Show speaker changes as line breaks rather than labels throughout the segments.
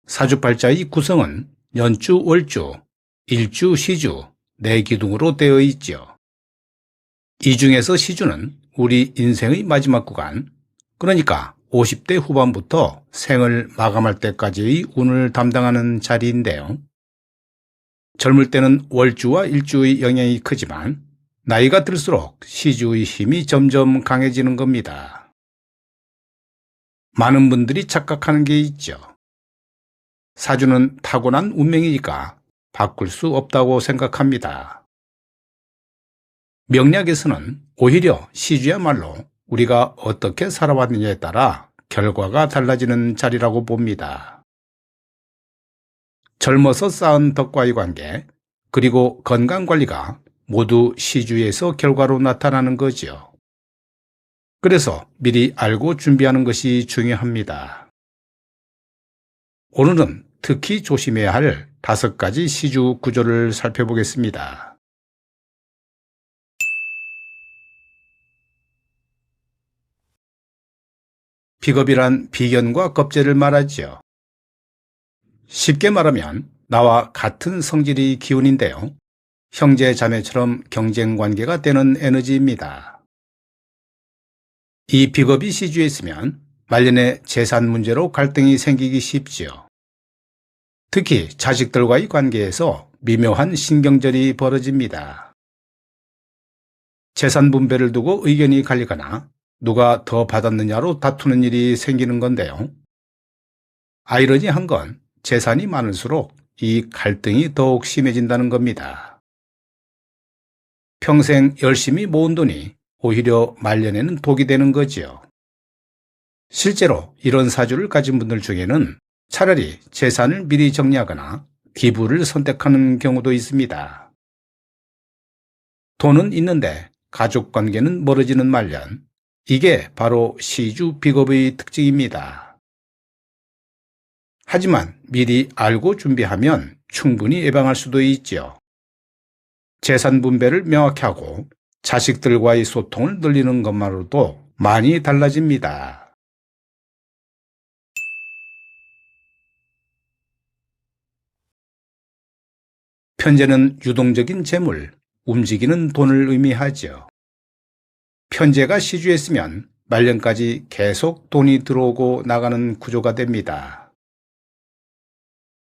사주팔자의 구성은 연주, 월주, 일주, 시주, 네 기둥으로 되어 있죠. 이 중에서 시주는 우리 인생의 마지막 구간, 그러니까 50대 후반부터 생을 마감할 때까지의 운을 담당하는 자리인데요. 젊을 때는 월주와 일주의 영향이 크지만 나이가 들수록 시주의 힘이 점점 강해지는 겁니다. 많은 분들이 착각하는 게 있죠. 사주는 타고난 운명이니까 바꿀 수 없다고 생각합니다. 명리학에서는 오히려 시주야말로 우리가 어떻게 살아왔느냐에 따라 결과가 달라지는 자리라고 봅니다. 젊어서 쌓은 덕과의 관계, 그리고 건강관리가 모두 시주에서 결과로 나타나는 거지요. 그래서 미리 알고 준비하는 것이 중요합니다. 오늘은 특히 조심해야 할 5가지 시주 구조를 살펴보겠습니다. 비겁이란 비견과 겁재를 말하지요. 쉽게 말하면 나와 같은 성질의 기운인데요. 형제 자매처럼 경쟁 관계가 되는 에너지입니다. 이 비겁이 시주에 있으면 말년에 재산 문제로 갈등이 생기기 쉽지요. 특히 자식들과의 관계에서 미묘한 신경절이 벌어집니다. 재산 분배를 두고 의견이 갈리거나 누가 더 받았느냐로 다투는 일이 생기는 건데요. 아이러니한 건 재산이 많을수록 이 갈등이 더욱 심해진다는 겁니다. 평생 열심히 모은 돈이 오히려 말년에는 독이 되는 거지요. 실제로 이런 사주를 가진 분들 중에는 차라리 재산을 미리 정리하거나 기부를 선택하는 경우도 있습니다. 돈은 있는데 가족관계는 멀어지는 말년, 이게 바로 시주 비겁의 특징입니다. 하지만 미리 알고 준비하면 충분히 예방할 수도 있죠. 재산 분배를 명확히 하고 자식들과의 소통을 늘리는 것만으로도 많이 달라집니다. 편재는 유동적인 재물, 움직이는 돈을 의미하죠. 편재가 시주에 있으면 말년까지 계속 돈이 들어오고 나가는 구조가 됩니다.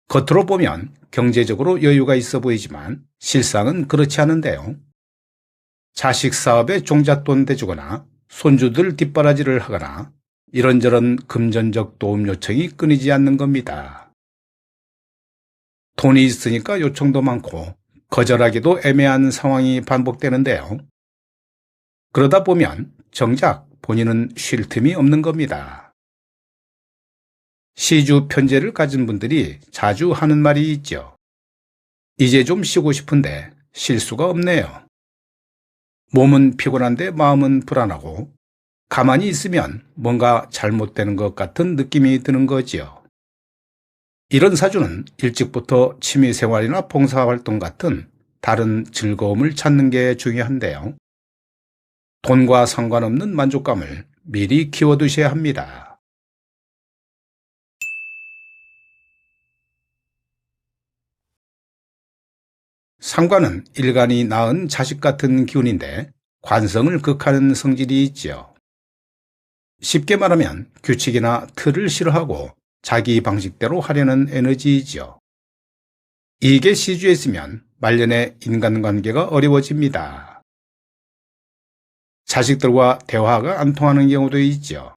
겉으로 보면 경제적으로 여유가 있어 보이지만 실상은 그렇지 않은데요. 자식 사업에 종잣돈 대주거나 손주들 뒷바라지를 하거나 이런저런 금전적 도움 요청이 끊이지 않는 겁니다. 돈이 있으니까 요청도 많고 거절하기도 애매한 상황이 반복되는데요. 그러다 보면 정작 본인은 쉴 틈이 없는 겁니다. 시주 편재를 가진 분들이 자주 하는 말이 있죠. 이제 좀 쉬고 싶은데 쉴 수가 없네요. 몸은 피곤한데 마음은 불안하고 가만히 있으면 뭔가 잘못되는 것 같은 느낌이 드는 거지요. 이런 사주는 일찍부터 취미생활이나 봉사활동 같은 다른 즐거움을 찾는 게 중요한데요. 돈과 상관없는 만족감을 미리 키워두셔야 합니다. 상관은 일간이 낳은 자식 같은 기운인데 관성을 극하는 성질이 있지요. 쉽게 말하면 규칙이나 틀을 싫어하고 자기 방식대로 하려는 에너지이지요. 이게 시주에 있으면 말년에 인간관계가 어려워집니다. 자식들과 대화가 안 통하는 경우도 있죠.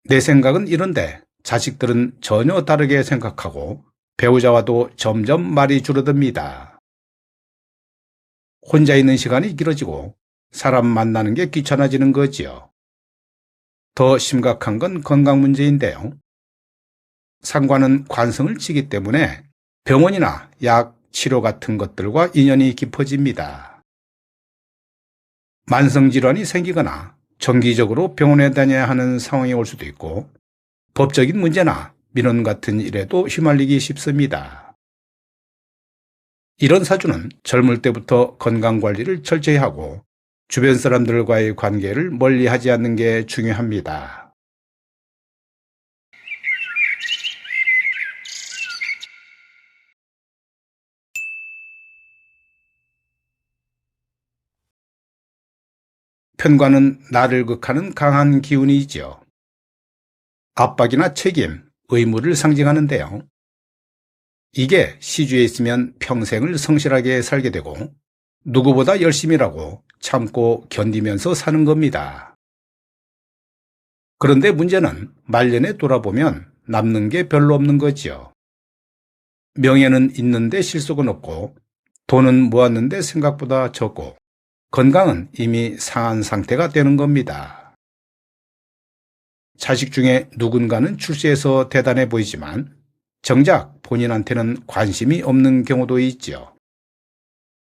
내 생각은 이런데 자식들은 전혀 다르게 생각하고 배우자와도 점점 말이 줄어듭니다. 혼자 있는 시간이 길어지고 사람 만나는 게 귀찮아지는 거지요. 더 심각한 건 건강 문제인데요. 상관은 관성을 치기 때문에 병원이나 약, 치료 같은 것들과 인연이 깊어집니다. 만성질환이 생기거나 정기적으로 병원에 다녀야 하는 상황이 올 수도 있고 법적인 문제나 민원 같은 일에도 휘말리기 쉽습니다. 이런 사주는 젊을 때부터 건강관리를 철저히 하고 주변 사람들과의 관계를 멀리하지 않는 게 중요합니다. 편과는 나를 극하는 강한 기운이 있지요. 압박이나 책임, 의무를 상징하는데요. 이게 시주에 있으면 평생을 성실하게 살게 되고 누구보다 열심히 일하고 참고 견디면서 사는 겁니다. 그런데 문제는 말년에 돌아보면 남는 게 별로 없는 거지요. 명예는 있는데 실속은 없고 돈은 모았는데 생각보다 적고 건강은 이미 상한 상태가 되는 겁니다. 자식 중에 누군가는 출세해서 대단해 보이지만 정작 본인한테는 관심이 없는 경우도 있지요.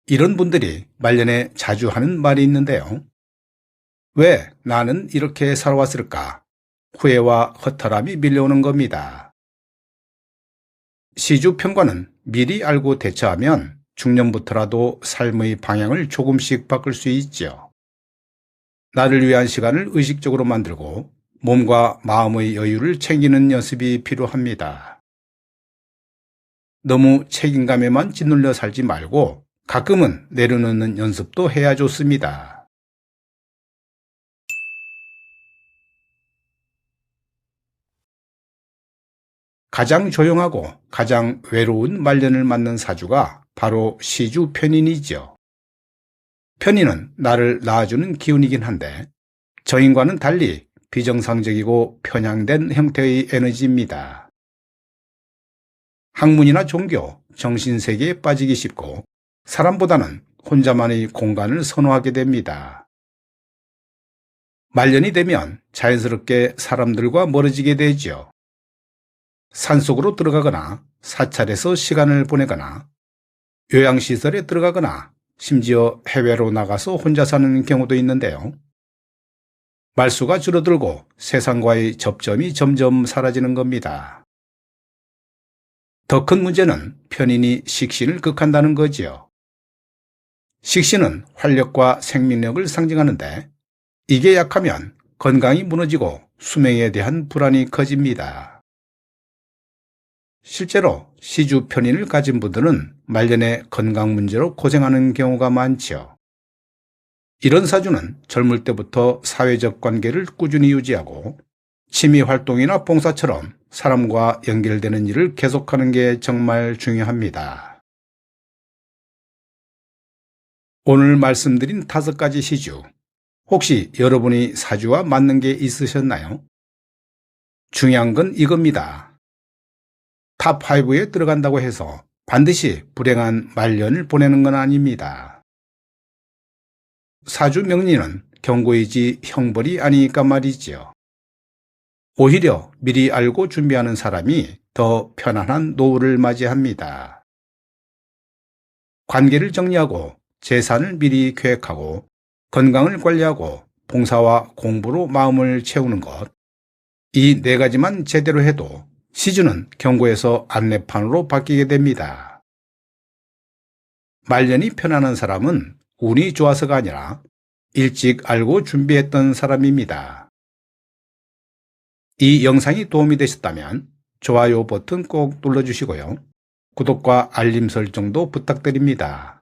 이런 분들이 말년에 자주 하는 말이 있는데요. 왜 나는 이렇게 살아왔을까? 후회와 허탈함이 밀려오는 겁니다. 시주편과는 미리 알고 대처하면 중년부터라도 삶의 방향을 조금씩 바꿀 수 있지요. 나를 위한 시간을 의식적으로 만들고 몸과 마음의 여유를 챙기는 연습이 필요합니다. 너무 책임감에만 짓눌려 살지 말고 가끔은 내려놓는 연습도 해야 좋습니다. 가장 조용하고 가장 외로운 말년을 맞는 사주가 바로 시주 편인이죠. 편인은 나를 낳아주는 기운이긴 한데 저인과는 달리 비정상적이고 편향된 형태의 에너지입니다. 학문이나 종교, 정신세계에 빠지기 쉽고 사람보다는 혼자만의 공간을 선호하게 됩니다. 말년이 되면 자연스럽게 사람들과 멀어지게 되죠. 산속으로 들어가거나 사찰에서 시간을 보내거나 요양시설에 들어가거나 심지어 해외로 나가서 혼자 사는 경우도 있는데요. 말수가 줄어들고 세상과의 접점이 점점 사라지는 겁니다. 더 큰 문제는 편인이 식신을 극한다는 거지요. 식신은 활력과 생명력을 상징하는데 이게 약하면 건강이 무너지고 수명에 대한 불안이 커집니다. 실제로 시주 편인을 가진 분들은 말년에 건강 문제로 고생하는 경우가 많지요. 이런 사주는 젊을 때부터 사회적 관계를 꾸준히 유지하고 취미 활동이나 봉사처럼 사람과 연결되는 일을 계속하는 게 정말 중요합니다. 오늘 말씀드린 5가지 시주, 혹시 여러분이 사주와 맞는 게 있으셨나요? 중요한 건 이겁니다. 탑5에 들어간다고 해서 반드시 불행한 말년을 보내는 건 아닙니다. 사주 명리는 경고이지 형벌이 아니니까 말이지요. 오히려 미리 알고 준비하는 사람이 더 편안한 노후를 맞이합니다. 관계를 정리하고 재산을 미리 계획하고 건강을 관리하고 봉사와 공부로 마음을 채우는 것, 이 4가지만 제대로 해도 시주는 경고에서 안내판으로 바뀌게 됩니다. 말년이 편안한 사람은 운이 좋아서가 아니라 일찍 알고 준비했던 사람입니다. 이 영상이 도움이 되셨다면 좋아요 버튼 꼭 눌러주시고요. 구독과 알림 설정도 부탁드립니다.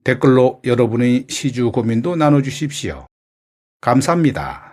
댓글로 여러분의 시주 고민도 나눠주십시오. 감사합니다.